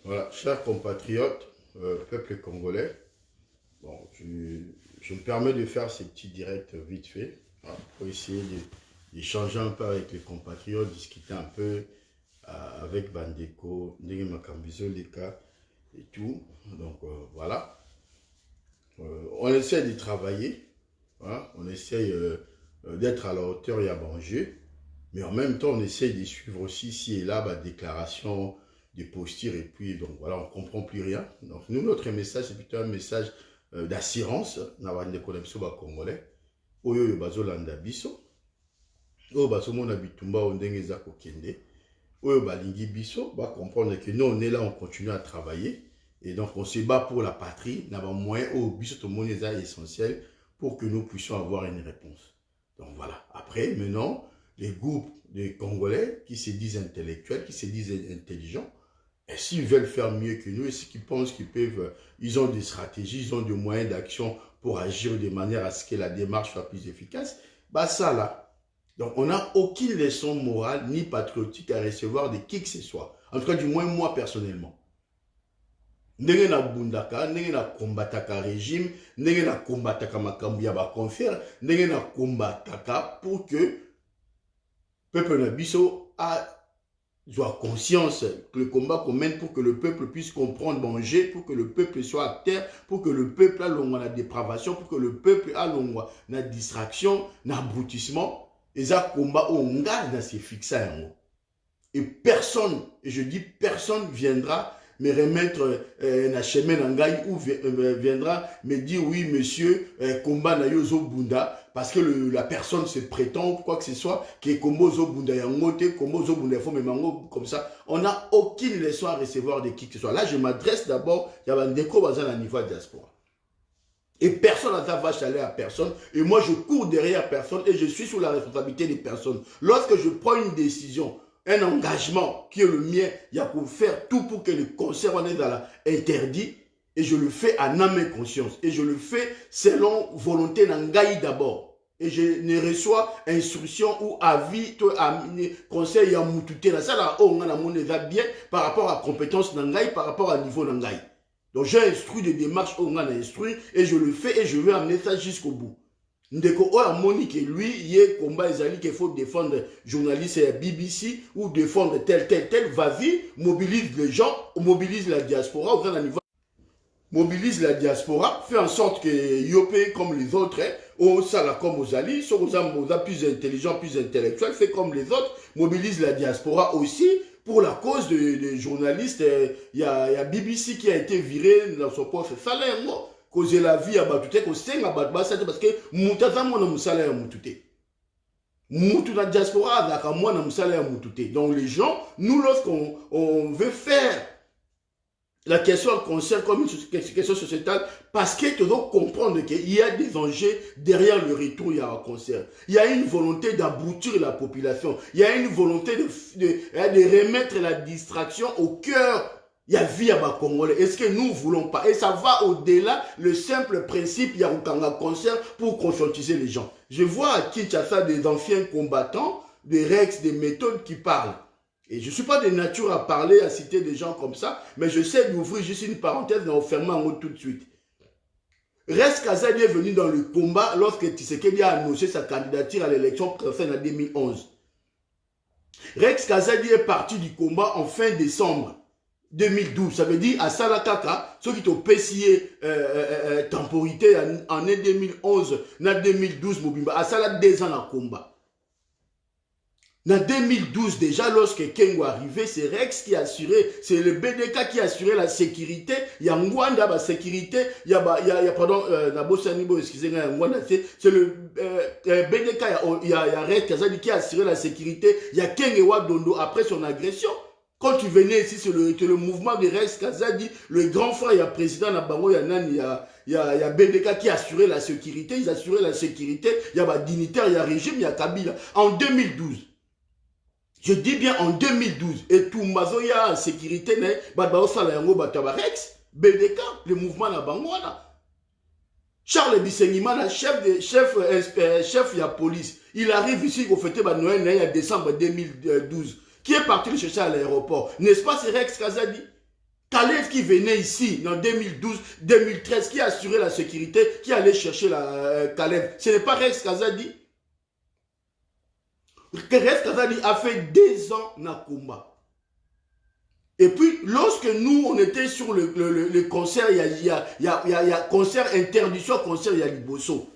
Voilà, chers compatriotes, peuple congolais, bon, je me permets de faire ces petits directs vite fait, hein, pour essayer d'échanger un peu avec les compatriotes, discuter un peu avec Bandeko, Ndenge Makambizo, Leka et tout. Donc voilà. On essaie de travailler, hein, on essaie d'être à la hauteur et à manger, mais en même temps, on essaie de suivre aussi ici et là, bah, déclaration, des postures, et puis donc voilà, on ne comprend plus rien. Donc nous, notre message, c'est plutôt un message d'assurance, dans la connexion congolais, oyo bazolanda biso, oyo bazomona bitumba o ndenge eza kokende, oyo balingi biso, ba comprendre que nous, on est là, on continue à travailler, et donc on se bat pour la patrie, n'a pas moyen, oyo biso tout le monde est essentiel pour que nous puissions avoir une réponse. Donc voilà. Après, maintenant, les groupes de Congolais qui se disent intellectuels, qui se disent intelligents, et s'ils veulent faire mieux que nous, et s'ils pensent qu'ils peuvent, ils ont des stratégies, ils ont des moyens d'action pour agir de manière à ce que la démarche soit plus efficace, bah ça là. Donc on n'a aucune leçon morale ni patriotique à recevoir de qui que ce soit. En tout cas, du moins moi personnellement. Ndenge na bundaka, ndenge na kombataka régime, ndenge na kombataka makambu ya baconfère, ndenge na kombataka pour que peuple na biso a soit conscience que le combat qu'on mène pour que le peuple puisse comprendre danger, pour que le peuple soit acteur, pour que le peuple a l'ongwa la dépravation, pour que le peuple a l'ongwa la distraction, l'abrutissement, et ça combat au ngal dans ces fixes. Et personne, et je dis personne viendra me remettre na chemin nangai ou viendra me dire oui monsieur combat na yo zo bunda parce que la personne se prétend ou quoi que ce soit que combo zo bunda yango te combo zo bunda faut même mango comme ça. On n'a aucune leçon à recevoir de qui que ce soit. Là je m'adresse d'abord il y a un déco bazan à niveau de diaspora. Et personne n'a vache aller à personne. Et moi, je cours derrière personne et je suis sous la responsabilité des personnes. Lorsque je prends une décision, un engagement qui est le mien, il y a pour faire tout pour que le concert en est dans la interdit. Et je le fais à âme et conscience. Et je le fais selon volonté d'Angaï d'abord. Et je ne reçois instruction ou avis, conseil à Moutouté. Ça, là, on a bien par rapport à compétence d'Angaï, par rapport à niveau d'Angaï. Donc j'ai instruit des démarches on a instruit et je le fais et je vais amener ça jusqu'au bout. Ndeko oya Monique lui, il y a combat ezali qu'il faut défendre journaliste à BBC ou défendre tel, vas-y, mobilise les gens, mobilise la diaspora, au grand niveau, mobilise la diaspora, fait en sorte que Yopé comme les autres, au Sala comme aux alliés, sur aux âmes plus intelligents, plus intellectuels, fait comme les autres, mobilise la diaspora aussi, pour la cause des journalistes, il y a BBC qui a été viré dans son poste salaire, cause la vie à Batouté, cause c'est parce que Moutaza moi na salaire Moutouté. Moutou la diaspora avec moi na salaire Moutouté. Donc les gens, nous lorsqu'on veut faire la question concerne comme une question sociétale parce que tu dois comprendre qu'il y a des enjeux derrière le retour, il y a un concert. Il y a une volonté d'abrutir la population. Il y a une volonté de remettre la distraction au cœur. Il y a vie à Congolais. Est-ce que nous ne voulons pas? Et ça va au-delà le simple principe, il y a un concert pour conscientiser les gens. Je vois à Kinshasa des anciens combattants, des Rex, des méthodes qui parlent. Et je ne suis pas de nature à parler, à citer des gens comme ça, mais je sais d'ouvrir juste une parenthèse en fermant en haut tout de suite. Rex Kazadi est venu dans le combat lorsque Tshisekedi a annoncé sa candidature à l'élection présidentielle en 2011. Rex Kazadi est parti du combat en fin décembre 2012. Ça veut dire à Salakaka, ceux qui ont payé temporité en 2011, en 2012, Mobimba, à Salak 2 ans en combat. En 2012, déjà, lorsque Kengo arrivé, c'est Rex qui a assuré, c'est le BDK qui a assuré la sécurité. Il y a Mwanda, la sécurité, il y a pardon, excusez-moi, c'est le BDK, il y a Rex qui a assuré la sécurité. Il y a Kengewa Dondo après son agression. Quand tu venais ici, c'est le mouvement de Rex Kazadi, le grand frère, il y a président Nabango, il y a BDK qui a assuré la sécurité, ils assuraient la sécurité, il y a dignitaire, il y a régime, il y a Kabila. En 2012. Je dis bien en 2012, et tout Mazoya en sécurité, Rex, BDK, le mouvement na Bangwana. Charles Bisengimana, chef de la police, il arrive ici au fêter Noël en décembre 2012. Qui est parti le chercher à l'aéroport? N'est-ce pas, c'est Rex Kazadi? Kalev qui venait ici en 2012, 2013, qui assurait la sécurité, qui allait chercher la Kalev. Ce n'est pas Rex Kazadi. Rex Kazadi a fait 2 ans dans le combat. Et puis, lorsque nous, on était sur le concert, il y a concert interdiction, concert, il y a Liboso.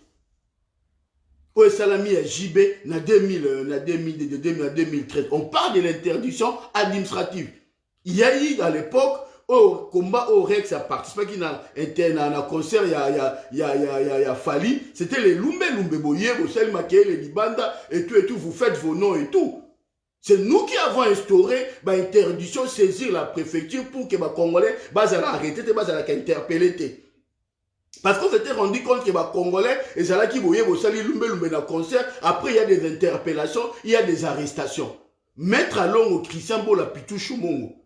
Au Salami à JB, en 2013. On parle de l'interdiction administrative. Il y a eu à l'époque, au combat au Rex a participé qui dans un concert, il y a Fali. C'était les Lumbe Boye, vous savez, les Libanda, et tout, vous faites vos noms et tout. C'est nous qui avons instauré l'interdiction de saisir la préfecture pour que les Congolais arrêtent de interpeller. Parce qu'on s'était rendu compte que les Congolais, et c'est là qu'ils voyaient dans le concert, après il y a des interpellations, il y a des arrestations. Maître Alongo, Christian Bola, Pitou Choumongo,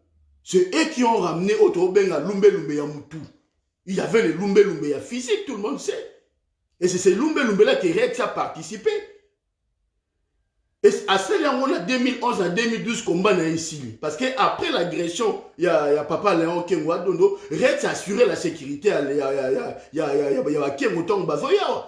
c'est eux qui ont ramené Otobenga, Lumbe ya Moutou. Il y avait les Lumbe ya physique, tout le monde sait. Et c'est ces Lumbe là qui Rex a participé. Et à celle-là, on a 2011 à 2012 combat dans ici. Parce qu'après l'agression, il y a Papa Léon Kengwa Dondo, Rex a assuré la sécurité. Il y a Kengwa Tong Bazoya.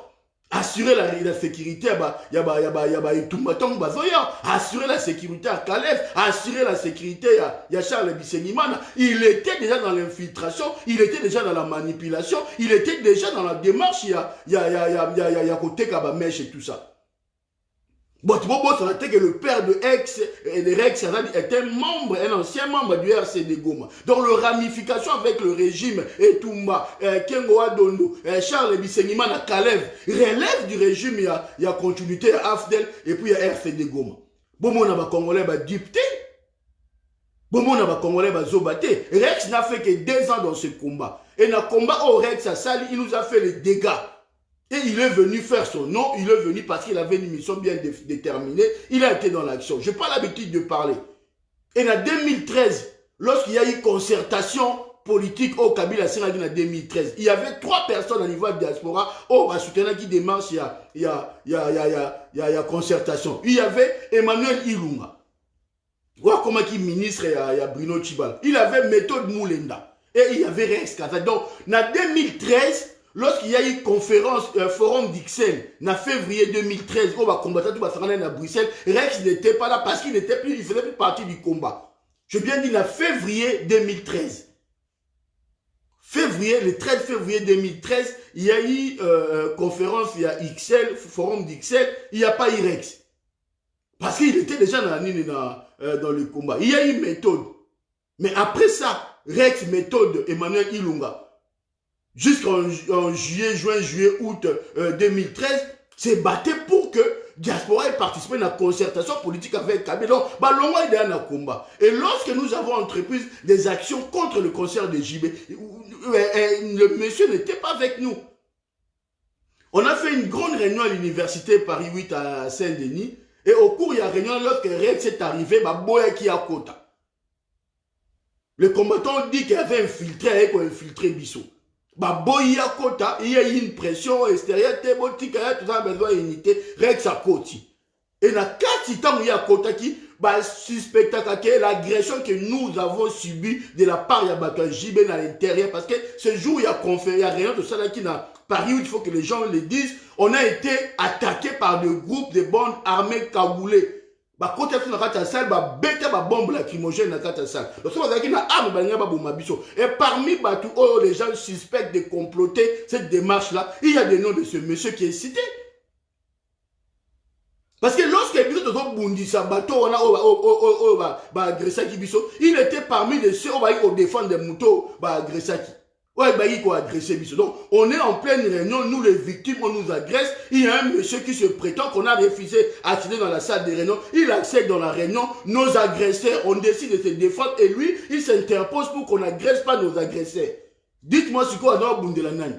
Assurer la sécurité, il y a Itumba Tong Bazoya. Assurer la sécurité à Kalev. Assurer la sécurité, il y a Charles Bissenimana. Il était déjà dans l'infiltration. Il était déjà dans la manipulation. Il était déjà dans la démarche. Il y a côté Kabamèche et tout ça. Bon, ça a été que le père de Rex était un ancien membre du RCD Goma. Donc, le ramification avec le régime Etumba, Kengoa Dondo, Charles Bissenimana, Kalev, relève du régime, il y a continuité à Afdel, et puis il y a RCD Goma. Bon, on a Congolais dipté. Bon, on a Congolais zobaté. Rex n'a fait que 2 ans dans ce combat. Et dans le combat au Rex à Sali, il nous a fait les dégâts. Et il est venu faire son nom, il est venu parce qu'il avait une mission bien déterminée, il a été dans l'action. Je n'ai pas l'habitude de parler. Et en 2013, lorsqu'il y a eu concertation politique au Kabila Sénagui en 2013, il y avait 3 personnes au niveau de la diaspora, au soutenant qui démarche, il y a concertation. Il y avait Emmanuel Ilunga. Voilà comment qui ministre, il y a Bruno Chibal. Il avait Méthode Moulenda. Et il y avait Rex Kazadi. Donc, en 2013, lorsqu'il y a eu conférence, forum d'Ixelles, en février 2013, on va combattre tout à Bruxelles, Rex n'était pas là parce qu'il ne faisait plus partie du combat. Je viens de dire en février 2013. Le 13 février 2013, il y a eu conférence, il y a Ixelles, forum d'Ixelles, il n'y a pas eu Rex. Parce qu'il était déjà dans le combat. Il y a eu méthode. Mais après ça, Rex, méthode, Emmanuel Ilunga, jusqu'en juillet, août 2013, s'est battu pour que diaspora ait participé à la concertation politique avec Kabila. Donc, Balonga est dans le combat. Et lorsque nous avons entrepris des actions contre le concert de JB, le monsieur n'était pas avec nous. On a fait une grande réunion à l'université Paris 8 à Saint-Denis. Et au cours de la réunion, lorsque Rex est arrivé, Boya qui a quota. Le combattant dit qu'il avait infiltré, qu'il a infiltré Bissot. Boya quota, il y a eu une pression extérieure, tout ça a besoin d'unité, Rex a quoti. Et dans 4 temps, il y a quota qui suspecte l'agression que nous avons subie de la part de JB dans l'intérieur. Parce que ce jour, il y a rien de ça là qui n'a Paris, il faut que les gens le disent. On a été attaqué par des groupes de bandes armées cagoulées. Quand on a fait ça, bête bombe lacrymogène dans la salle. Et parmi les gens suspectent de comploter cette démarche-là, il y a des noms de ce monsieur qui est cité. Parce que lorsque il était parmi les ceux qui ont défendu des moutons agressés. Donc, on est en pleine réunion, nous les victimes, on nous agresse. Il y a un monsieur qui se prétend qu'on a refusé d'accéder dans la salle de réunion. Il accède dans la réunion, nos agresseurs, on décide de se défendre et lui, il s'interpose pour qu'on n'agresse pas nos agresseurs. Dites-moi ce qu'on a dans la nani.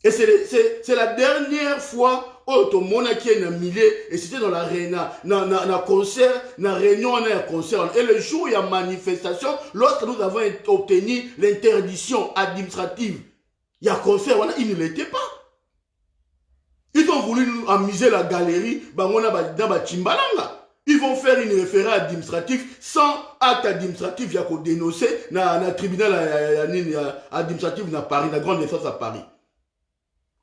Et c'est la dernière fois où tout le monde qui est dans le milieu, et c'était dans la réunion, dans concert, dans la réunion, on est un concert. Et le jour où il y a manifestation, lorsque nous avons obtenu l'interdiction administrative, il y a concert, il ne l'était pas. Ils ont voulu nous amuser la galerie, on a dans Chimbalanga. ils vont faire une référé administratif sans acte administratif, il y a qu'au dénoncer dans le tribunal administratif à Paris, dans la grande instance à Paris.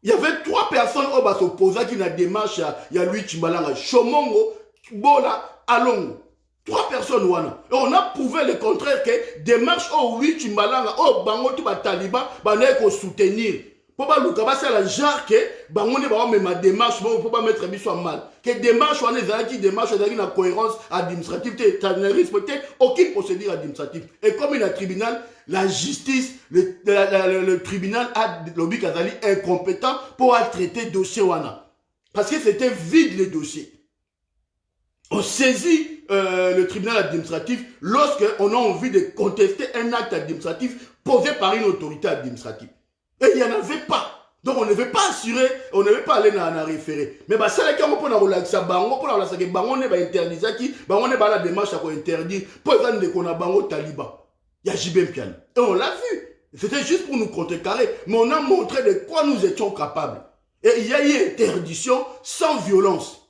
Il y avait 3 personnes qui s'opposaient qui ont démarche, il y a Louis Tchimbalanga, Chomongo, Bola, Alongo. 3 personnes. Et on a prouvé le contraire que démarche au Louis Tchimbalanga, au Bango, tout le Taliban, il faut soutenir. Pour pas le cas, c'est la genre que Bango ne va pas mettre ma démarche, pour pas mettre mis en mal. Que démarche, on est qui démarche, on a une cohérence administrative, tu ne respecté aucune procédure administrative. Et comme il y a un tribunal, la justice, le tribunal a lobby Kazali incompétent pour traiter le dossier wana. Parce que c'était vide le dossier. On saisit le tribunal administratif lorsqu'on a envie de contester un acte administratif posé par une autorité administrative. Et il n'y en avait pas. Donc on ne veut pas assurer, on ne veut pas aller dans la référé. Mais bah, c'est là qu'on peut relaxer bango, pour relaxer que bango ne va interdire qui, bango ne va la démarche à quoi interdire, pour exemple qu'on a bango taliban. Il y a JB Pian. Et on l'a vu. C'était juste pour nous contrecarrer. Mais on a montré de quoi nous étions capables. Et il y a eu interdiction sans violence.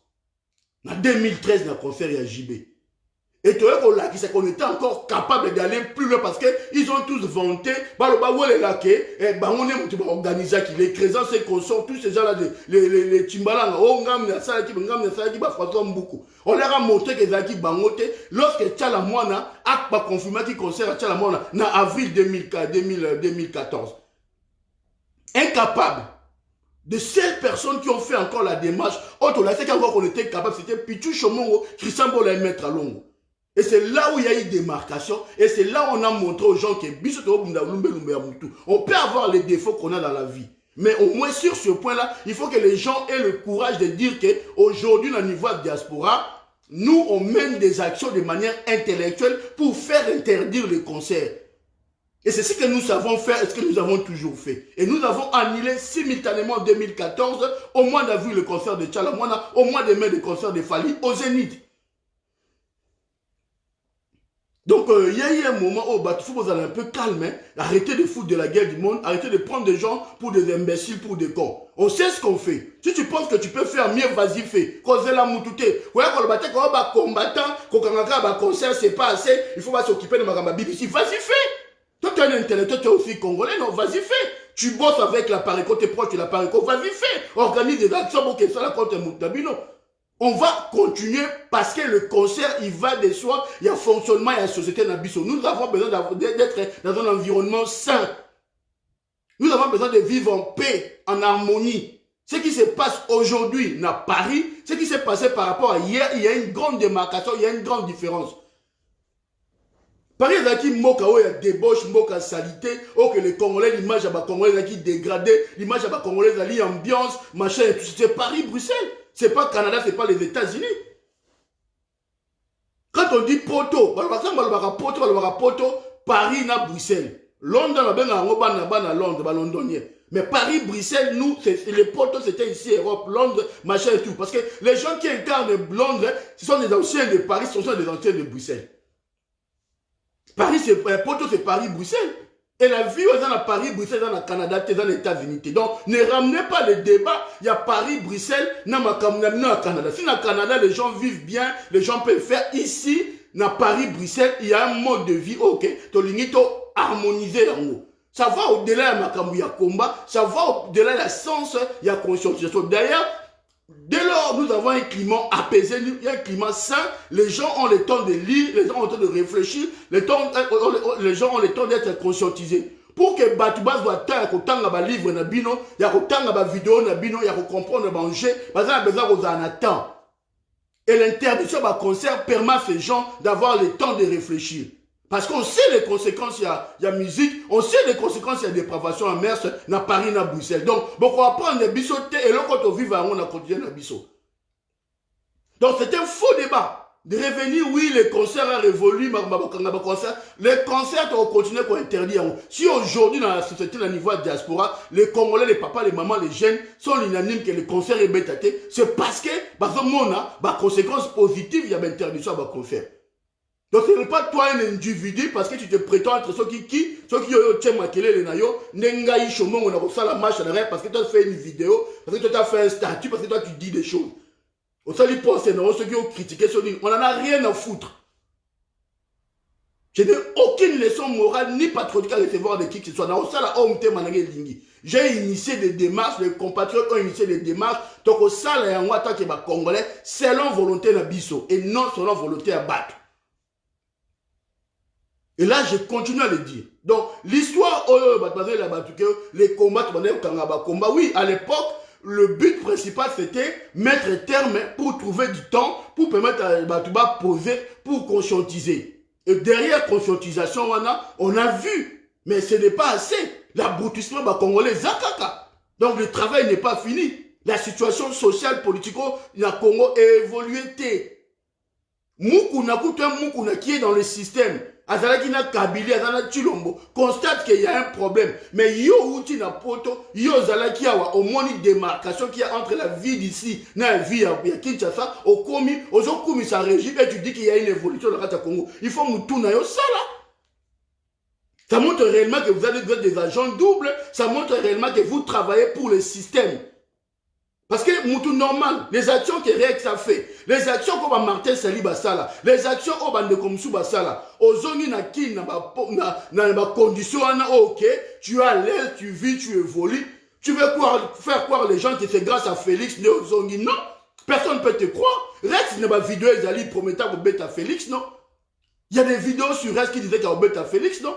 En 2013, dans le concert, il y a JB. Et tu vois qu'on était encore capable d'aller plus loin parce qu'ils ont tous vanté. On est organisé, les créants, ces conscients, tous ces gens-là, les Timbalanga, on leur a montré que Zaki Bangote, lorsque Tchalamouana a pas confirmé qu'il concerne Tchalamouana en avril 2014. Incapable. De ces personnes qui ont fait encore la démarche, on a fait qu'encore qu'on était capable, c'était Pichou Chomongo, Christian Bola et Maître Alongo. Et c'est là où il y a eu démarcation, et c'est là où on a montré aux gens que on peut avoir les défauts qu'on a dans la vie. Mais au moins sur ce point-là, il faut que les gens aient le courage de dire qu'aujourd'hui, au niveau de la diaspora, nous, on mène des actions de manière intellectuelle pour faire interdire les concerts. Et c'est ce que nous savons faire et ce que nous avons toujours fait. Et nous avons annulé simultanément en 2014, au mois d'avril, le concert de Tchalamouana, au mois de mai, le concert de Fali, au Zénith. Donc, il y a eu un moment où il faut que vous allez un peu calme, arrêtez de foutre de la guerre du monde, arrêtez de prendre des gens pour des imbéciles, pour des cons. On sait ce qu'on fait. Si tu penses que tu peux faire mieux, vas-y, fais. Cause la moutouté. Quand on va combattant, quand on va concert, c'est pas assez, il faut pas s'occuper de ma BBC. Vas-y, fais. Toi, tu es un intellectuel, tu es aussi congolais, non, vas-y, fais. Tu bosses avec la Pareco, tu es proche de la Pareco, vas-y, fais. Organise des actions pour que ça la contre Moutabino. On va continuer parce que le concert, il va de soi, il y a fonctionnement, il y a société dans Bissau. Nous avons besoin d'être dans un environnement sain. Nous avons besoin de vivre en paix, en harmonie. Ce qui se passe aujourd'hui à Paris, ce qui s'est passé par rapport à hier, il y a une grande démarcation, il y a une grande différence. Paris, il y a qui moka, il y a débauche, moka, salité, oh que les Congolais, l'image à les Congolais qui dégradé, l'image à les Congolais, l'ambiance, machin, c'est Paris, Bruxelles. C'est pas Canada, c'est pas les États-Unis. Quand on dit Poto, Paris na Bruxelles. Londres, Londres, londonien. Mais Paris, Bruxelles, nous, les Poto, c'était ici, Europe, Londres, machin et tout. Parce que les gens qui incarnent Londres, ce sont des anciens de Paris, ce sont des anciens de Bruxelles. Paris, Poto, c'est Paris, Bruxelles. Et la vie dans Paris, Bruxelles, dans le Canada, dans les États-Unis. Donc, ne ramenez pas le débat. Il y a Paris, Bruxelles, dans le Canada. Si dans le Canada, les gens vivent bien, les gens peuvent faire ici, dans Paris, Bruxelles, il y a un mode de vie, ok, tu as harmonisé en haut. Ça va au-delà de Makambu, il y a combat, ça va au-delà de la sens, il y a conscientisation. D'ailleurs, dès lors, nous avons un climat apaisé, il y a un climat sain, les gens ont le temps de lire, les gens ont le temps de réfléchir, les gens ont le temps d'être conscientisés. Pour que Batubas soit temps, il y a un livre, il y a une vidéo, il y a comprendre, manger, parce qu'on a besoin qu'on en temps. Et l'interdiction d'un concert permet à ces gens d'avoir le temps de réfléchir. Parce qu'on sait les conséquences, il y a musique, on sait les conséquences, il y a dépravation en mer, dans Paris, dans Bruxelles. Donc, on va prendre des bisous, et là, quand on vit, on a continué dans bisous. Donc, c'est un faux débat. De revenir, oui, les concerts ont révolu, les concerts ont continué à interdire. Si aujourd'hui, dans la société, au niveau de la diaspora, les Congolais, les papas, les mamans, les jeunes sont unanimes que les concerts sont bêtatés, c'est parce que, parce que, on a, conséquences positives, il y a une interdiction à concert. Donc ce n'est pas toi un individu parce que tu te prétends entre ceux qui ont été maquillés les nayo, n'engaï chômons, on a reçu la marche en arrière parce que tu as fait une vidéo, parce que tu as fait un statut, parce que toi tu dis des choses. Au sali poste, ceux qui ont critiqué, on n'en a rien à foutre. Je n'ai aucune leçon morale ni patriotique à recevoir de qui que ce soit. J'ai initié des démarches, les compatriotes ont initié des démarches. Donc, au salaire et en tant que Congolais, selon volonté de Bisso et non selon volonté à battre. Et là, je continue à le dire. Donc, l'histoire, les combats, oui, à l'époque, le but principal, c'était mettre terme pour trouver du temps, pour permettre à Batouba poser, pour conscientiser. Et derrière conscientisation, on a vu, mais ce n'est pas assez. L'aboutissement congolais, Zakaka. Donc le travail n'est pas fini. La situation sociale, politique, le Congo a évolué. Mukuna qui est dans le système, Azalaki na Kabili, Azalaki Chilombo, constate qu'il y a un problème. Mais yo outi na poto, yo Zalaki awa, au moins une démarcation qu'il y a entre la vie d'ici, na la vie à Kinshasa, au komi, aux autres komi sa régime, et tu dis qu'il y a une évolution dans le Congo. Il faut moutouna yo ça là. Ça montre réellement que vous êtes des agents doubles, ça montre réellement que vous travaillez pour le système. Parce que moutou normal, les actions que Rex a fait, les actions comme Martin Sali Basala, les actions comme Bande Komsou Basala, aux zones na qui na condition ok, tu as l'aise, tu vis, tu évolues, tu veux faire croire les gens que c'est grâce à Félix Néozongi, non, personne ne peut te croire. Rex n'a pas vidéo Ezali promettant au bête à Félix, non. Il y a des vidéos sur Rex qui disaient qu'il y a au bête à Félix, non.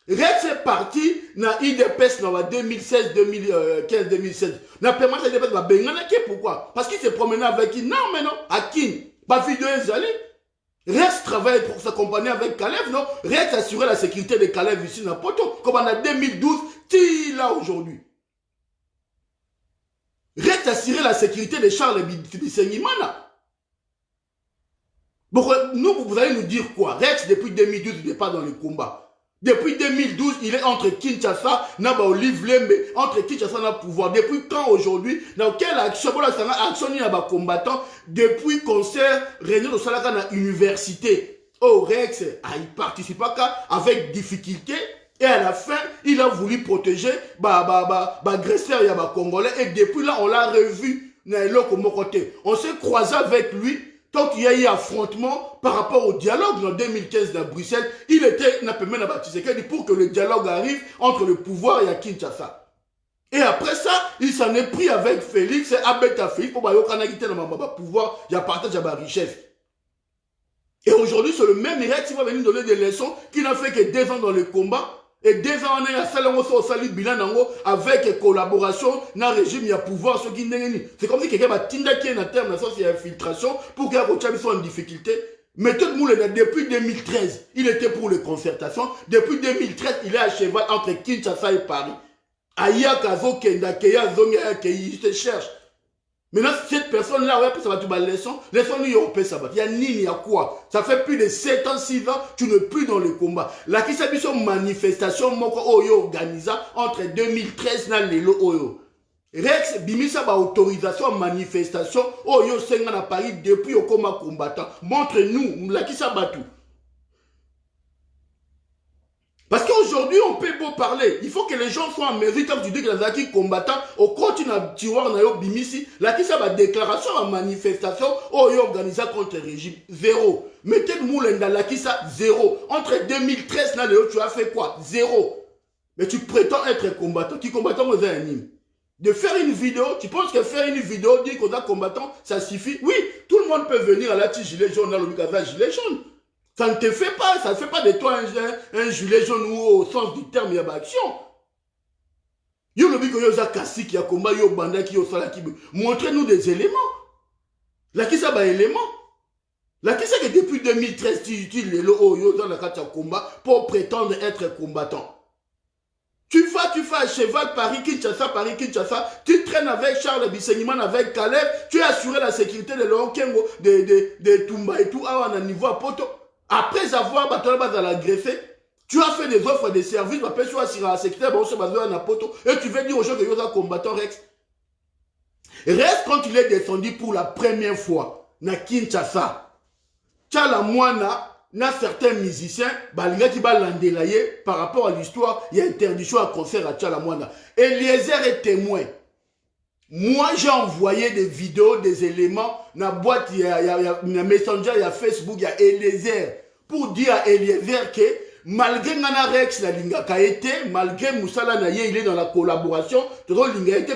Rex est parti dans IDPS dans 2016, 2015, 2016. N'a permis à IDPS de pourquoi? Parce qu'il s'est promené avec qui? Non, mais non. À qui? Pas vidéo Ezali. Rex travaille pour s'accompagner avec Caleb, non? Rex assurait la sécurité de Caleb ici dans Poto. Comme en 2012, tu là aujourd'hui. Rex assurait la sécurité de Charles Bissengimana. Bon, nous, vous allez nous dire quoi? Rex, depuis 2012, il n'est pas dans le combat. Depuis 2012, il est entre Kinshasa, Naba Olive Lembe, entre Kinshasa et le pouvoir. Depuis quand aujourd'hui, dans quelle action, action il y a combattant, depuis concert, réunion de Salaka dans l'université. Oh, Rex, il participe pas avec difficulté. Et à la fin, il a voulu protéger, agresseur, il y a Congolais. Et depuis là, on l'a revu, on s'est croisé avec lui. Tant qu'il y a eu affrontement par rapport au dialogue en 2015 à Bruxelles, il était pour que le dialogue arrive entre le pouvoir et à Kinshasa. Et après ça, il s'en est pris avec Félix et Abeta Félix pour le pouvoir, il y a partage de la richesse. Et aujourd'hui, c'est le même Rex qui va venir donner des leçons qui n'a fait que 2 ans dans le combat. Et 2 ans, on est à Salongo bilan avec collaboration dans le régime, il y a pouvoir. C'est comme si quelqu'un va tinda qui est en terme de infiltration pour qu'il y ait en difficulté. Mais tout le monde, depuis 2013, il était pour les concertations. Depuis 2013, il est à cheval entre Kinshasa et Paris. Aya Kazo Kenda Keya Zonga Keyi, il se cherche. Maintenant, cette personne-là, ouais, ça va te battre leçon. Leçon, il y a ni, il y a quoi? Ça fait plus de 7 ans, 6 ans, tu n'es plus dans le combat. La qui s'habille sur manifestation, moko oyo organisa entre 2013 et lelo oyo. Rex, bimisa ba autorisation manifestation, oyo senga na Paris depuis au combat combattant. Montre-nous, la qui s'abattu. Parce qu'aujourd'hui, on peut beau parler. Il faut que les gens soient en mesure, comme tu dis que les acquis combattants, au continent de Tiwar, Bimisi, là qui ça va déclaration en manifestation, organisé contre le régime, 0. Mettez le moule dans la qui ça, 0. Entre 2013 et tu as fait quoi? 0. Mais tu prétends être combattant. Qui combattant aux animes? De faire une vidéo, tu penses que faire une vidéo, dire qu'on a combattant, ça suffit? Oui, tout le monde peut venir à la petite gilet jaune, dans le gilet jaune. Ça ne te fait pas, ça ne fait pas de toi un gilet jaune ou au sens du terme, il y a action. Yo le biko yo za kasi qui a combat yo banda qui yo sala qui montrez-nous des éléments. La qui ça ba éléments. La qui ça que depuis 2013 tu le yo dans la carte combat pour prétendre être combattant. Tu fais à cheval Paris-Kinshasa, tu traînes avec Charles Bissengimana, avec Caleb, tu as assuré la sécurité de Léon Kengo, de Tumba et tout, à un niveau à poto. Après avoir battu l'agressé, tu as fait des offres de services, la sécurité, et tu veux dire aux gens que tu es combattant Rex. Rex, quand il est descendu pour la première fois, na Kinshasa, Tchala Moana, na certains musiciens, qui va l'endélayer par rapport à l'histoire, il y a interdiction à concert à Tchala Moana. Eliezer est témoin. Moi, j'ai envoyé des vidéos, des éléments, dans la boîte, il y a Messenger, il y a Facebook, il y a Eliezer, pour dire à Eliezer que malgré Nana Rex, la Lingaka été, malgré Moussala Naye, il est dans la collaboration,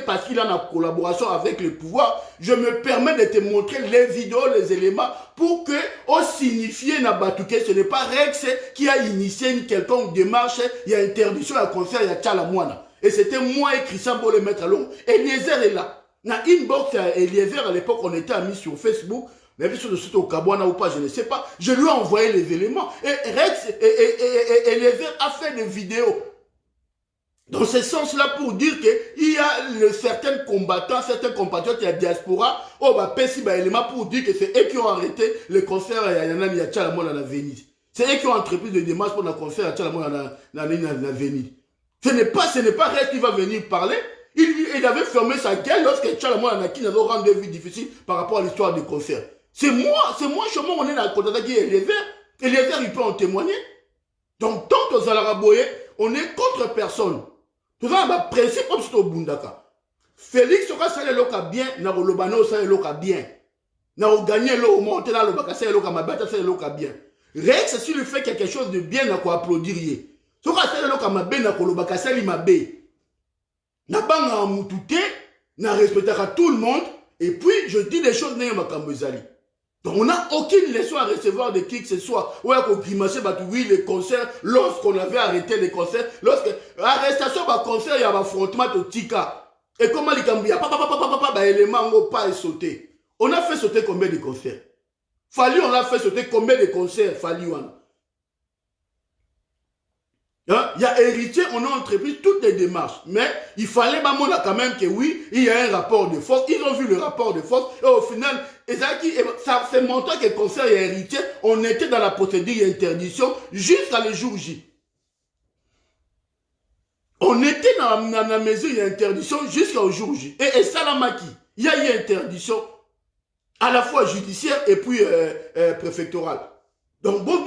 parce qu'il est en collaboration avec le pouvoir, je me permets de te montrer les vidéos, les éléments, pour que, on signifie Nabatouke, ce n'est pas Rex qui a initié une quelconque démarche, il y a interdiction à concert, il y a Tchalamouana. Et c'était moi et Christian pour le mettre à l'ombre. Eliezer est là. Dans inbox Eliezer, à l'époque, on était amis sur Facebook. Mais sur le site au Kabouana ou pas, je ne sais pas. Je lui ai envoyé les éléments. Et Rex et Eliezer a fait des vidéos. Dans ce sens-là, pour dire qu'il y a certains combattants, certains compatriotes de la diaspora, oh, bah, Pessi, bah, élément pour dire que c'est eux qui ont arrêté le concert à Yanana Yachalamo dans la Venise. C'est eux qui ont entrepris des démarches pour le concert à Yachalamo dans la Venise. Ce n'est pas Rex qui va venir parler. Il avait fermé sa gueule lorsque Tchalamou Anaki avait rendu vie difficile par rapport à l'histoire du concert. C'est moi, chemin, on est dans le contact qui est Eliezer. Eliezer, il peut en témoigner. Donc, tant que Zalaraboye, on est contre personne. Tout ça, le principe comme c'est au Bundaka. Félix sera salé loka bien, na rolobano salé loka bien. Na o gagné l'eau, monter là, le baka salé loka, ma bête salé loka bien. Rex, si il fait quelque chose de bien, na quoi applaudir. Soka salé loka ma bête, na kolobaka salé ma bête. Na banga mutute, na respectera tout le monde, et puis je dis des choses n'est ma kambezali. Donc on n'a aucune leçon à recevoir de qui que ce soit. Ouais, qu'on grimaçait, bah oui, les concerts, lorsqu'on avait arrêté les concerts, lorsque l'arrestation, bah concert, il y a un affrontement au Tika. Et comment les cambi, bah élément, on pas sauté. On a fait sauter combien de concerts? Fallu, on a fait sauter combien de concerts? Fallu, on. Il y a héritier, on a entrepris toutes les démarches. Mais il fallait montrer quand même que oui, il y a un rapport de force. Ils ont vu le rapport de force. Et au final, ça s'est montré que le conseil et héritier, on était dans la procédure d'interdiction jusqu'à le jour J. On était dans la mesure d'interdiction jusqu'au jour J. Et Salamaki, il y a eu interdiction à la fois judiciaire et puis préfectorale. Donc, bon,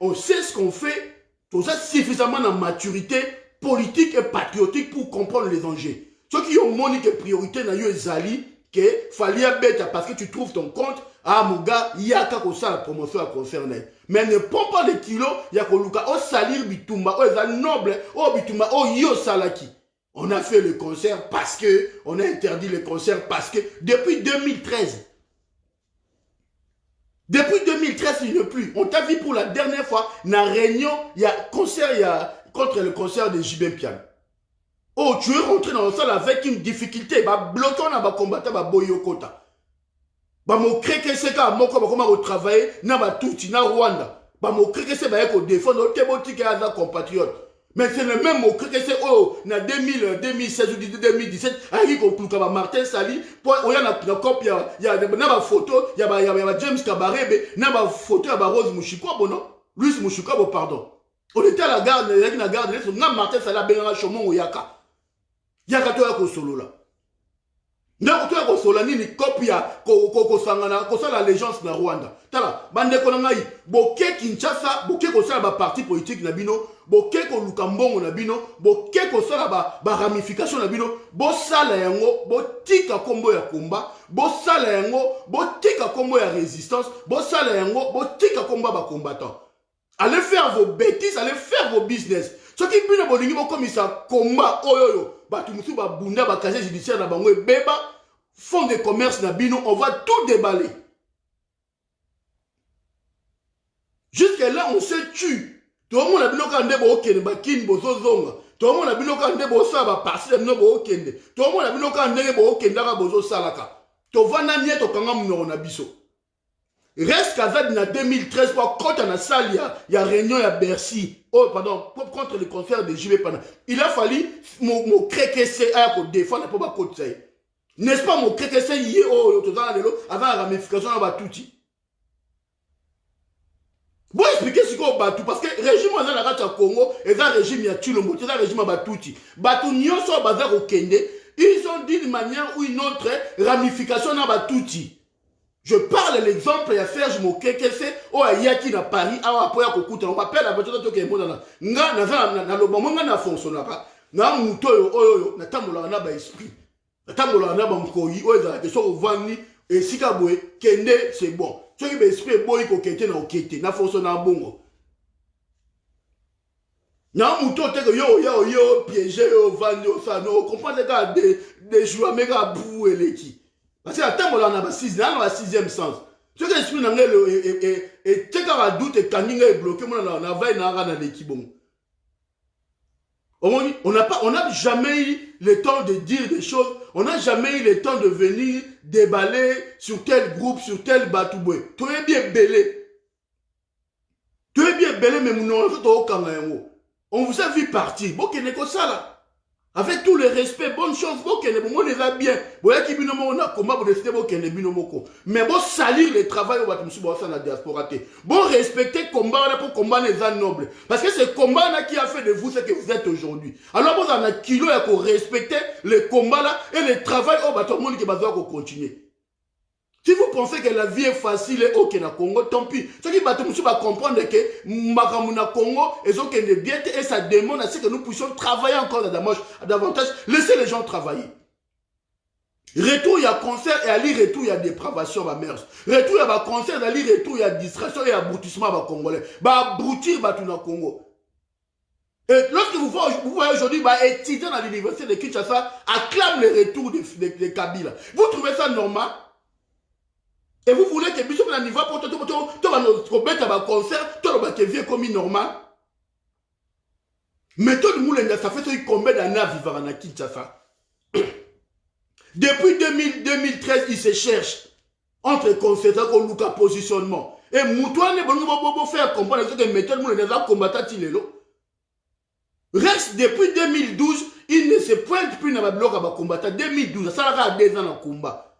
on sait ce qu'on fait. Tout ça suffisamment de maturité politique et patriotique pour comprendre les enjeux. Ceux qui ont montré que priorité n'a eu Zali, que fallait bête parce que tu trouves ton compte, ah mon gars, il y a qu'à ça la promotion à concerner. Mais ne prends pas les kilos, il y a qu'au Luka, oh salir bitumba, oh les noble, oh bitumba, oh yo salaki. On a fait le concert parce que, on a interdit le concert parce que, depuis 2013, depuis 2013, il n'y a plus. On t'a vu pour la dernière fois, dans la réunion, il y a concert, il y a contre le concert de JB Pian. Oh, tu es rentré dans la salle avec une difficulté. Bah, bloqué, on a combattu, bah, boyokota. Bah, mon créque, c'est quand on comment travailler, n'a pas tout, n'a Rwanda. Bah, mon créque, c'est bah, qu'on défend notre boutique à la compatriote. Mais c'est le même mot que c'est oh, na 2016 ou 2017, avec au Martin Sali, pour il y a la copie, il y a une photo, il y a James Kabarebe, il y a une photo de Rose Mouchikwa, bon non, Louis Mouchikwa, bon pardon. On était à la garde, il y a une garde, il y a Martin Sali, il y a un chemin au Yaka. Yaka to yako solo là. Donc tu as consolani ni copia ko sangana ko la l'allégeance na Rwanda. Tala bande ko ngai boke Kinshasa boke ko sala ba parti politique na bino boke ko lukambongo na bino boke ko sala ba ramification na bino bo sala yango botika kombo ya komba bo sala yango botika kombo ya résistance bo sala yango botika komba ba combattant. Allez faire vos bêtises, allez faire vos business. Ce qui bino bolingi bo komisa combat oyoyo batu musu ba bunda ba casier judiciaire na bango beba fonds de commerce na bino, on va tout déballer. Jusque là on se tue. Tout le monde a bino kande bo okende ba kin bozo zonga. Tout le monde a bino kande bo sa ba parti no bo okende. Tout le monde a bino kande bo okende ka bozo salaka. To vana nie to kanga muno na biso. Reste Kazad na 2013 pour contre na salle il y a réunion à Bercy. Oh pardon, contre le concert de JB Pana. Il a fallu mon créquer pour défendre pour pas côté. N'est-ce pas mon créquer hier oh tout dans l'élo avant la ramification à Batouti. Vous expliquez ce qu'on Batou parce que le régime dans la rate Congo et le régime ya Chilombo, c'est le régime à Batouti. Batou nyon so bazar au Kende, ils ont dit d'une manière ou une autre ramification à Batouti. Je parle l'exemple, il y a Serge Moké, qui c'est, oh, il y a qui dans Paris, après, on m'appelle la voiture de Tokyo, na le moment, na fonctionne pas, na mouto, oh, na tamoula, na ba esprit. Tambola na bankoyi o ezala ke so vandi et sika boye kende c'est bon. Ce qui esprit boy ko kete na okete na foso na bongo. Na muto te yo piéger yo vandi o ça no comprendre ka des joueurs méga bou eleki. Parce que tambola na ba 6 na ba 6e sens. Ce que esprit na ngelo et te ka doute et kaninga est bloqué mon na vai na na l'équipe bon. On n'a jamais eu le temps de dire des choses. On n'a jamais eu le temps de venir déballer sur tel groupe, sur tel batouboé. Tu es bien belé. Tu es bien belé, mais on vous a vu partir. Bon, qu'il n'est que ça là. Avec tout le respect, bonne chose, bon, qu'il n'est on les a bien. Bon, il y a qui on a combat pour décider, bon, qu'il n'est mais bon, salir le travail, on va te la diaspora. Bon, respecter le combat pour combattre les ânes nobles. Parce que c'est le combat là qui a fait de vous ce que vous êtes aujourd'hui. Alors, vous avez un kilo pour respecter le combat là et le travail, oh, bah, tout le monde qui va continuer. Si vous pensez que la vie est facile et ok na Congo, tant pis. Ce qui va comprendre que Makamuna Congo est ok de bien et ça demande à ce que nous puissions travailler encore davantage. Laissez les gens travailler. Retour, il y a concert et à l'y retour, il y a dépravation, ma mère. Retour, il y a concert et à l'y retour, il y a distraction et abrutissement, ma Congolais. Bah, abrutir, bah, tout na Congo. Et lorsque vous voyez aujourd'hui, bah, étudiants à l'université de Kinshasa acclament le retour de Kabila. Vous trouvez ça normal? Et vous voulez que Bishop na niveau pour tout mettre à concert, tout le monde vient comme normal. Mais tout le monde ça fait combien d'années à vivre à Kinshasa? Depuis 2013, il se cherche entre concert et Luka positionnement. Et Moutouane est bon faire comprendre que méthode monde les a combattant Tilelo. Reste depuis 2012, il ne se pointe plus dans le bloc à combattre. 2012, ça a 2 ans dans le combat.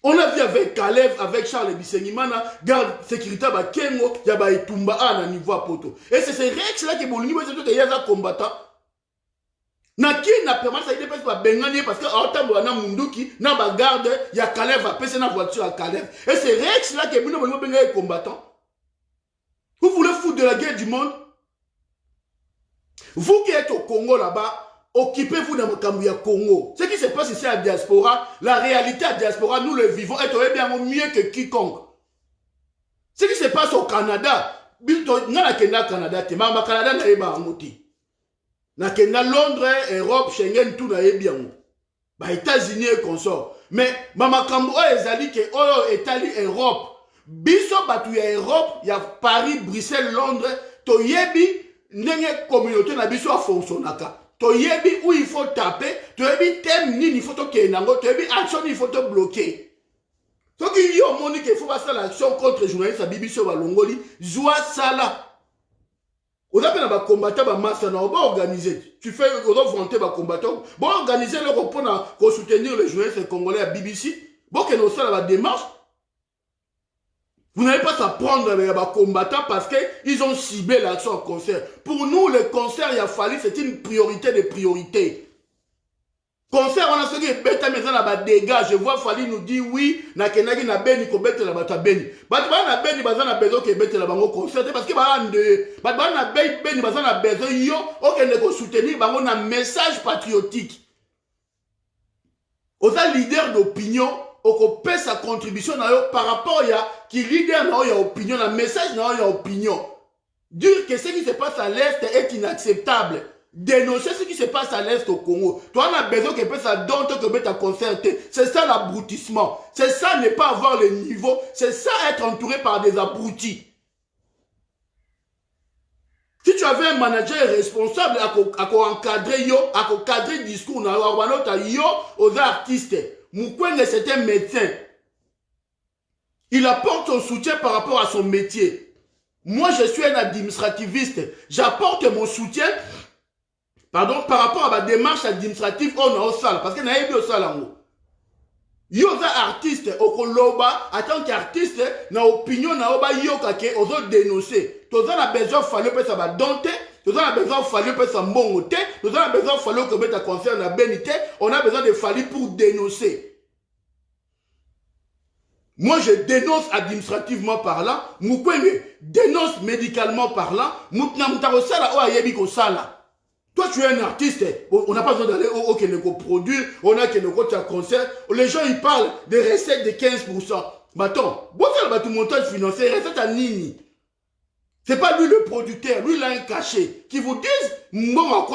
On a vu avec Kalev, avec Charles Bisengimana, garde sécurité à Kengo, il y a Itumba à niveau à poto. Et c'est ces règles-là qui vont niveau de Yaza combattant. Naki n'a permis ça, il est pas Bengani parce que en temps de Munduki, n'a pas garde, il y a Kalev à passer dans la voiture à Kalev. Et ces règles-là qui vont niveau Bengani combattant. Vous voulez foutre de la guerre du monde? Vous qui êtes au Congo là-bas, occupez-vous dans le Congo. Ce qui se passe ici à la diaspora, la réalité à la diaspora, nous le vivons et on est bien mieux que quiconque. Ce qui se passe au Canada, Canada, Londres, Europe, Schengen, tout est bien. États-Unis et consort. Mais Mama Kambo ezali que Italie, Europe. Biso batu ya Europe, il y a Paris, Bruxelles, Londres, toyebi nenge communauté na biso a fonctionnaka. Toyebi où il faut taper, toyebi thème ni il faut te kenango, toyebi action il faut te bloquer. Ce qui y a au monde qu'il faut passer l'action contre les journalistes à Bibi sur Balongoli, Zoua Sala. On appelle un combattant, un masse, on va organiser. Tu fais, on va vanter un combattant. Bon, organiser le repos pour soutenir les journalistes congolais à BBC. Bon, que nous ça la démarche. Vous n'allez pas s'apprendre les combattants parce qu'ils ont ciblé l'action en concert. Pour nous, le concert, il a fallu, c'est une priorité de priorité. Concert, on a ce qui est bête à maison là-bas, dégâts. Je vois Fali nous dit oui, na kenagi na beni, ko bête là-bas, ta beni. Batba na beni, bazan na besoin que bête là-bas, concert, parce que bazan de, batba na beni, bazan na besoin, yo, ok, ne ko soutenir, bazan na message patriotique. Aux leader d'opinion, on peut sa contribution par rapport à qui leader n'a pas opinion, le message n'a pas opinion. Dire que ce qui se passe à l'Est est inacceptable. Dénoncer ce qui se passe à l'Est au Congo. Toi, on a besoin que ça donne que tu as concerté. C'est ça l'abrutissement. C'est ça ne pas avoir le niveau. C'est ça être entouré par des abrutis. Si tu avais un manager responsable à encadrer yo, à encadrer le discours, aux artistes, Mukwege c'est un médecin. Il apporte son soutien par rapport à son métier. Moi, je suis un administrativiste. J'apporte mon soutien par rapport à ma démarche administrative au salle. Parce que n'a pas au salle en haut. Yoza artiste, okoloba, en tant qu'artiste, na opinion na oba yoka ke ozo dénoncer. Toza na besoin fallu pe ça va dompter, toza na besoin fallu pe ça mbongote, toza na besoin fallu que beta concerne la bénité, on a besoin de fallu pour dénoncer. Moi je dénonce administrativement parlant, Mukwege dénonce médicalement parlant, Moutna Mutaro sala o ayebi ko sala. Toi, tu es un artiste, on n'a pas besoin d'aller au Keneko produire, on a Keneko tu as concert. Les gens, ils parlent des recettes de 15%. Mais attends, bon, ça, tout montage financier, recette à Nini. C'est pas lui le producteur, lui il a un cachet. Qui vous disent, moi,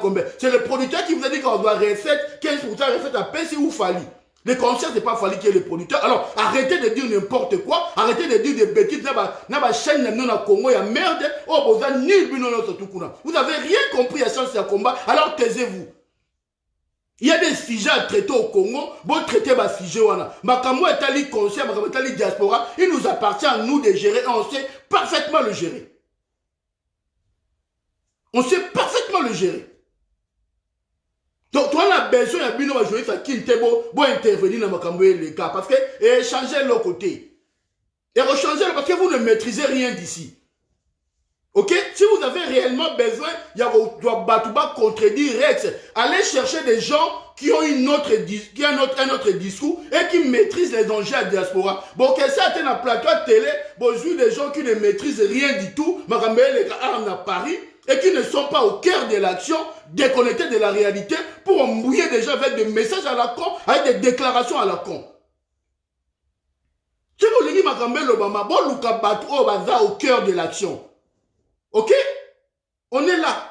combien. C'est le producteur qui vous a dit qu'on doit recette, 15% recette à Pessi ou Fali. Les concerts, c'est pas Fali qui est le producteur. Alors, arrêtez de dire n'importe quoi, arrêtez de dire des bêtises. N'a chaîne non à Congo, il y a merde. Oh, vous avez ni le vous avez rien compris à chance de combat, alors taisez-vous. Il y a des sujets à traiter au Congo, bon traiter les sujets. Makamo est allé concert, Makamo est allé diaspora, il nous appartient à nous de gérer, on sait parfaitement le gérer. On sait parfaitement le gérer. Donc, toi, on a besoin de bino jouer ça qui est bon intervenir dans Makamo les cas parce que et changer l'autre côté. Et rechanger parce que vous ne maîtrisez rien d'ici. Ok? Si vous avez réellement besoin, il y a Batouba contredire Rex. Allez chercher des gens qui ont un autre discours et qui maîtrisent les enjeux à la diaspora. Bon, que ça atteint un plateau de télé, bon, je des gens qui ne maîtrisent rien du tout, les gars à Paris, et qui ne sont pas au cœur de l'action, déconnectés de la réalité, pour mouiller des gens avec des messages à la con, avec des déclarations à la con. Si vous voulez dire Obama, bon, Luka Batou, au cœur de l'action. Ok? On est là.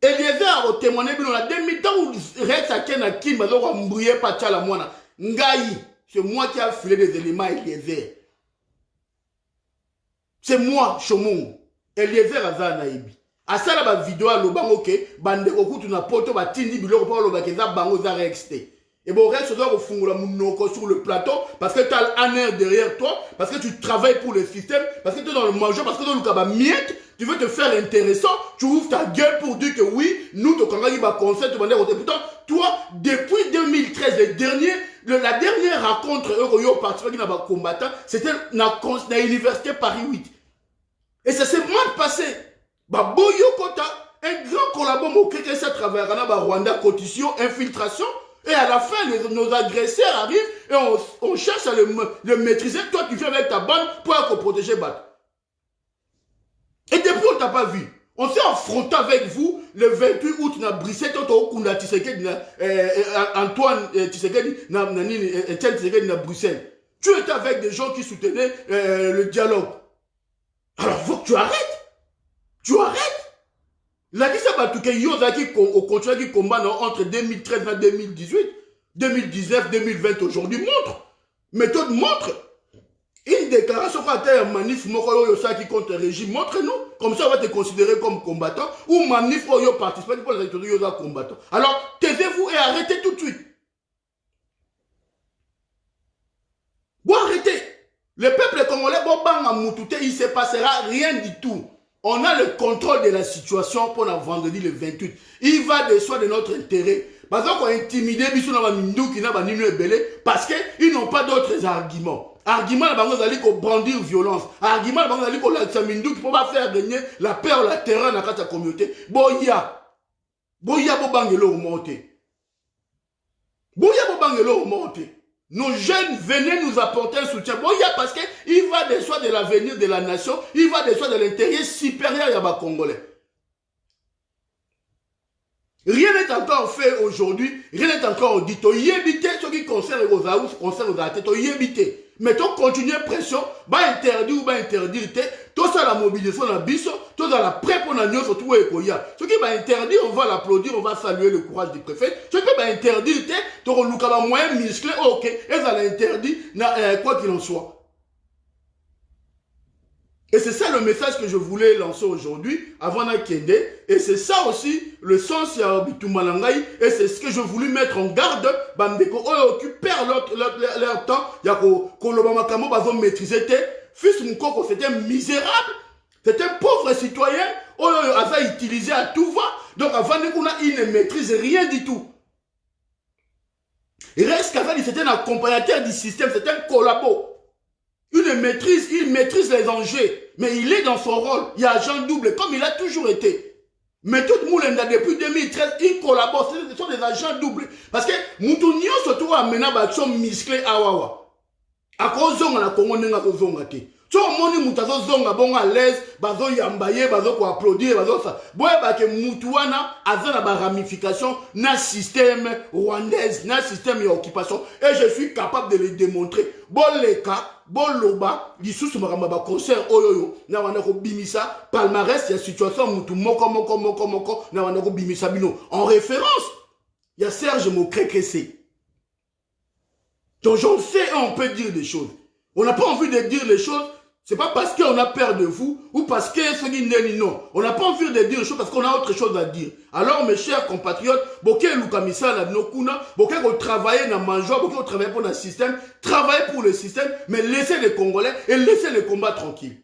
Eliezer a témoigné dans la demi-temps où Rex a ken a kim, mais on a mbouillé pas tchala moana. Ngaï, c'est moi qui a filé des éléments Eliezer. C'est moi, Chomong. Eliezer a za naïbi. A ça la vidéo à l'oban, ok, bande koku tu na poto ba tindi biloko pa l'oban keza bango za Rexte. Et bon, Rex doit refonger la sur le plateau parce que tu as un air derrière toi, parce que tu travailles pour le système, parce que tu es dans le manger, parce que dans le cabas miette, tu veux te faire intéressant, tu ouvres ta gueule pour dire que oui, nous, ton kangali va conseil, tu vas dire, pourtant, toi, depuis 2013, la dernière rencontre Euroyo participant qui n'a pas combattant, c'était dans l'université Paris 8. Et ça s'est mal passé. Bah, Boyo Kota, un grand collaborateur qui s'est travaillé à Rwanda, cotition, infiltration. Et à la fin, nos agresseurs arrivent et on cherche à le maîtriser. Toi, tu viens avec ta bande pour protéger Bat. Et depuis, on ne t'a pas vu. On s'est affronté avec vous le 28 août, on a brisé Antoine Tshisekedi, Etienne Tshisekedi à Bruxelles. Tu étais avec des gens qui soutenaient le dialogue. Alors, il faut que tu arrêtes. Tu arrêtes. La dit ça va tout que au contraire qui combat entre 2013 et 2018, 2019, 2020 aujourd'hui montre. Méthode montre. Une déclaration quand un manif qui contre le régime, montre-nous. Comme ça on va te considérer comme combattant ou manif participer pour les acteurs combattants. Alors taisez-vous et arrêtez tout de suite. Bon arrêtez. Le peuple congolais, il ne se passera rien du tout. On a le contrôle de la situation pour le vendredi le 28. Il va de soi de notre intérêt. Parce qu'on a intimidé parce qu'ils n'ont pas d'autres arguments. Argument, ils vont brandir violence. Argument, ils vont pas faire gagner la peur, la terreur dans la communauté. Boya bobangelo monté. Boya bobangelo monté. Nos jeunes, venez nous apporter un soutien. Bon, il y a parce qu'il va de soi de l'avenir de la nation, il va de soi de l'intérêt supérieur à la Congolais. Rien n'est encore fait aujourd'hui, rien n'est encore dit. Il y a évité ce qui concerne aux AOUS, concerne aux AT, il y a évité. Mais tu continues pression, interdire ou interdire, tout ça la mobilisation la biso, tout ça la pré pour la nuit surtout et Koya. Ce qui va interdire, on va l'applaudir, on va saluer le courage du préfet. Ce qui va interdire, tu auras le moyen musclé, ok, et ça l'interdit, quoi qu'il en soit. Et c'est ça le message que je voulais lancer aujourd'hui, avant d'Akende. Et c'est ça aussi le sens de Bitumalangaï. Et c'est ce que je voulais mettre en garde. Bandeko, qui perdent leur temps. Il y a Kolobama Kamo, ils ont maîtrisé. Fils Moukoko, c'était misérable. C'était un pauvre citoyen. Il a utilisé à tout va. Donc avant il ne maîtrise rien du tout. Et reste qu'avant, c'était un accompagnateur du système. C'était un collabo. Il maîtrise les enjeux, mais il est dans son rôle. Il y a agent double, comme il a toujours été. Mais tout le monde, depuis 2013, il collabore. Ce sont des agents doubles. Parce que Moutounio se trouve à mener une action musclée à Wawa. À cause de la Congo, Tu as moni mutazo zonga bonga à l'aise, bazo yambaye, bazo ko applaudir, bazo ça. Boye ba ke mutuana azana ba ramification na système rwandaise, na système de occupation et je suis capable de le démontrer. Bon les cas, bon loba, lisusu makamba ba concert oyoyo na wana ko bimisa palmarès ya situation mutu moko na wana ko bimisa bino en référence. Il y a Serge Mokrekese. Donc j'en sais et on peut dire des choses. On n'a pas envie de dire les choses. C'est pas parce qu'on a peur de vous ou parce que ce qui n'est non. On n'a pas envie de dire les choses parce qu'on a autre chose à dire. Alors mes chers compatriotes, boké lukamisa la nokuna, boké ko travailler na mangeoire, boké ko travailler pour le système, travailler pour le système, mais laissez les Congolais et laissez les combats tranquilles.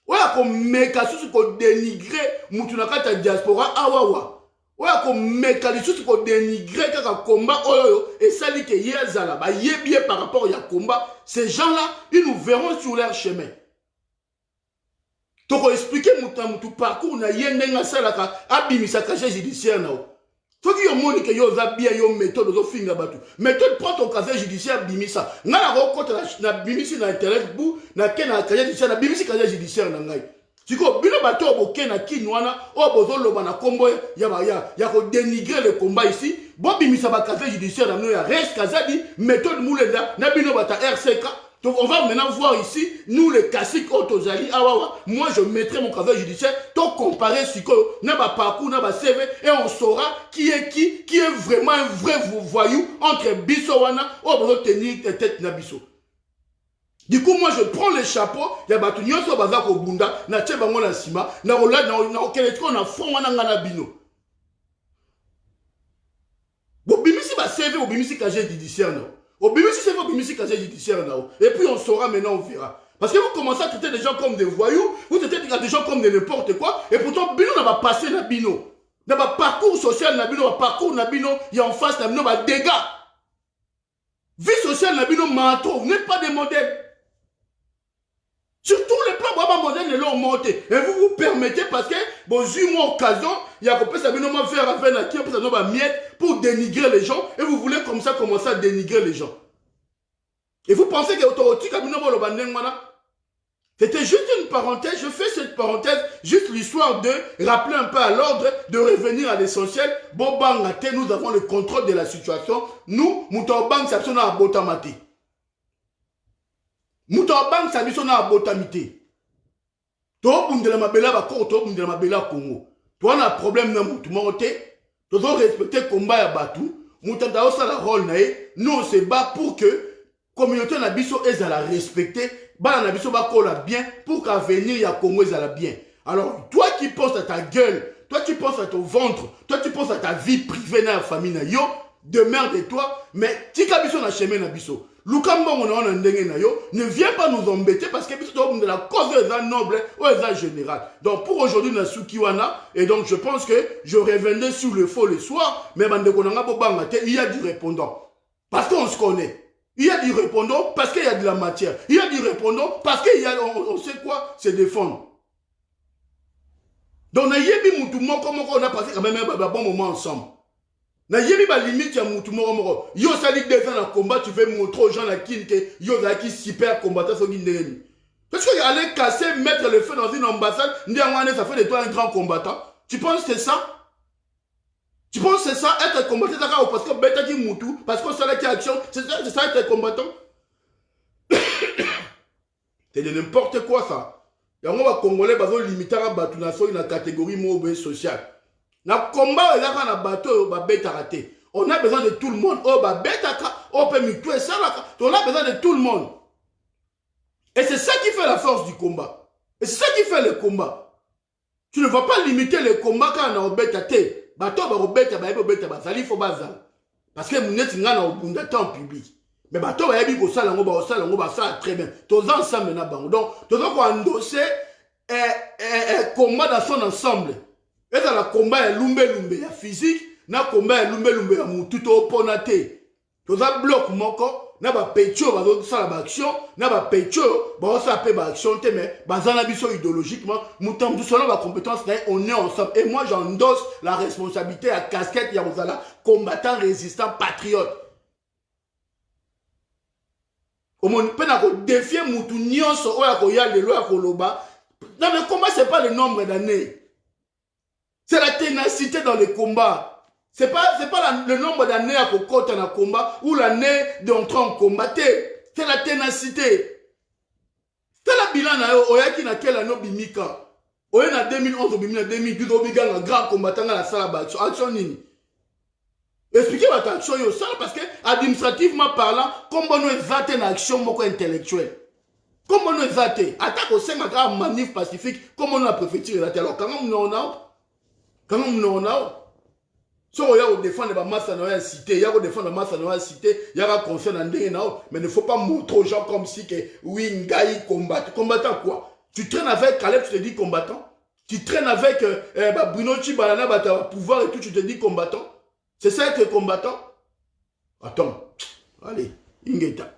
Ouais, comme mekasu ko dénigrer mutunaka ta diaspora awawa. Ouais, comme mekasu ko dénigrer kaka combat oyoyo et sali ke yezala ba yebie par rapport ya combat. Ces gens-là, ils nous verront sur leur chemin. Tu peux expliquer mon parcours na yendenga salaka abimisa casier judiciaire nao. Toi qui ont que yo za bien yo méthode zo finga batu. Méthode prend ton casier judiciaire bimisa. Na la rencontre na bimisi na internet bu na kena casier judiciaire na bimisi casier judiciaire na ngai. Siko bino bato boke na kinwana o bozo loba na kombo ya ko dénigrer le combat ici. Bo bimisa ba casier judiciaire na no ya reste kazadi méthode moulenda na bino bata RCK. Donc on va maintenant voir ici, nous les classiques Otozali, moi je mettrai mon casier judiciaire, donc comparer ce que n'a pas parcours, n'a pas CV, et on saura qui est vraiment un vrai voyou entre Bissowana ou besoin tenir tête Nabiso. Du coup, moi je prends le chapeau, il y a Batunyo sur Bazako Bunda, na Tchebango na Sima, na Rola, na Okeletko, na Fonwana Nganabino. Bimisi va CV ou Bimisi casier judiciaire, non? Au Bimisi, c'est votre Bimisi casier judiciaire là-haut. Et puis on saura maintenant, on verra. Parce que vous commencez à traiter des gens comme des voyous, vous traitez des gens comme de n'importe quoi, et pourtant Bino n'a pas passé na Bino. N'a pas parcours social na Bino, parcours na Bino, il y a en face na Bino, bah dégâts. Vie sociale na Bino, manteau, vous n'êtes pas des modèles. Sur tous les plans, Baba modèle ne l'ont monté. Et vous vous permettez parce que, bon, j'ai eu mon occasion, il y a coupé ça, Bino m'a fait avec la qui, ça n'a pas miette pour dénigrer les gens, et vous voulez comme ça commencer à dénigrer les gens. Et vous pensez que c'était juste une parenthèse, je fais cette parenthèse, juste l'histoire de rappeler un peu à l'ordre, de revenir à l'essentiel. Bon, bangate, nous avons le contrôle de la situation. Nous, Moutobang, c'est absolument à botamate. Moutobang, c'est absolument à botamite. Toi, vous de la mabela, toi, vous de la mabela Congo. Toi, on a un problème dans Moutoumante. Toi, on respecte le combat à Batou. Moutanda, ça la rôle, nous, on se bat pour que communauté Nabiso est à la respecter, bah Nabiso va coller bien pour qu'à venir il y a Congo est à la bien. Alors toi qui penses à ta gueule, toi qui penses à ton ventre, toi tu penses à ta vie privée dans la famille na yo, demerde-toi, mais tika biso na chemin Nabiso. Lukamba on a ndenge na yo, ne viens pas nous embêter parce que biso de la cause des noble ou des général. Donc pour aujourd'hui na Sukiwana et donc je pense que je reviendrai sur le faux le soir, mais bande konanga bobanga te, il y a du répondant. Parce qu'on se connaît. Il y a du répondant parce qu'il y a de la matière. Il y a du répondant parce qu'il y a, on sait quoi, se défendre. Donc, on a passé quand même un bon moment ensemble. Na yebi ba limite ya mutu moko. Yo sali 2 ans en combat, tu veux montrer aux gens la kin que yo za qui super combattant so gindeni. Parce que aller casser, mettre le feu dans une ambassade, ça fait de toi un grand combattant. Tu penses que c'est ça? Tu penses que c'est ça, être combattant parce que bêta qui moutou, parce que ça qui action, c'est ça être combattant? C'est de n'importe quoi ça. Et on va Congolais, parce qu'on limite à battre une catégorie mauvaise sociale. Na combat, il y a un bateau, bêta raté. On a besoin de tout le monde. Oh, bêta, oh, peut mutuer ça là. On a besoin de tout le monde. Et c'est ça qui fait la force du combat. Et c'est ça qui fait le combat. Tu ne vas pas limiter le combat quand on a bêta té. Bato ba robeta ba beta ba sali fo bazal parce que muneti ngana obunda temps public mais bato ba yebi ko sala ngo ba ça très bien tous ensemble na bango donc tous ko endosser combat dans son ensemble et dans la combat lumbe ya physique na combat lumbe ya mutu to ponaté tous a bloc moko na ba pecho ba do sala ba action na ba pecho ba ça pe ba action te mais bazana biso idéologiquement mutam tout selon ba compétence on est ensemble et moi j'endosse la responsabilité à casquette ya ozala combattant résistant patriote Omoni pe na ko défier mutu nyonso oya ko ya lelo ya koloba. Dans le combat, c'est pas le nombre d'années. C'est la ténacité dans le combat. C'est pas le nombre d'années à côté dans le combat ou l'année d'entrer en combat. C'est la ténacité. C'est la bilan oya ki na quelle année bimika. Oya na 2011 ou 2012 obiga un grand combattant dans la salle d'action. Action nini. Expliquez votre action yo ça parce que administrativement parlant, comme on est zaté une action moko intellectuelle. Comme on est zaté, attaque au 5 à manif pacifique, comme on a préfecture là. Alors quand on a si on a défendre la masse dans la cité, il y a défendre la masse dans la cité, il y a un conseil dans le mais il ne faut pas montrer aux gens comme si que oui, Ngaï combattant. Combattant quoi? Tu traînes avec Caleb, tu te dis combattant. Tu traînes avec Bruno Chibalana, tu as pouvoir et tout, tu te dis combattant. C'est ça que combattant. Attends, allez, Ingeta.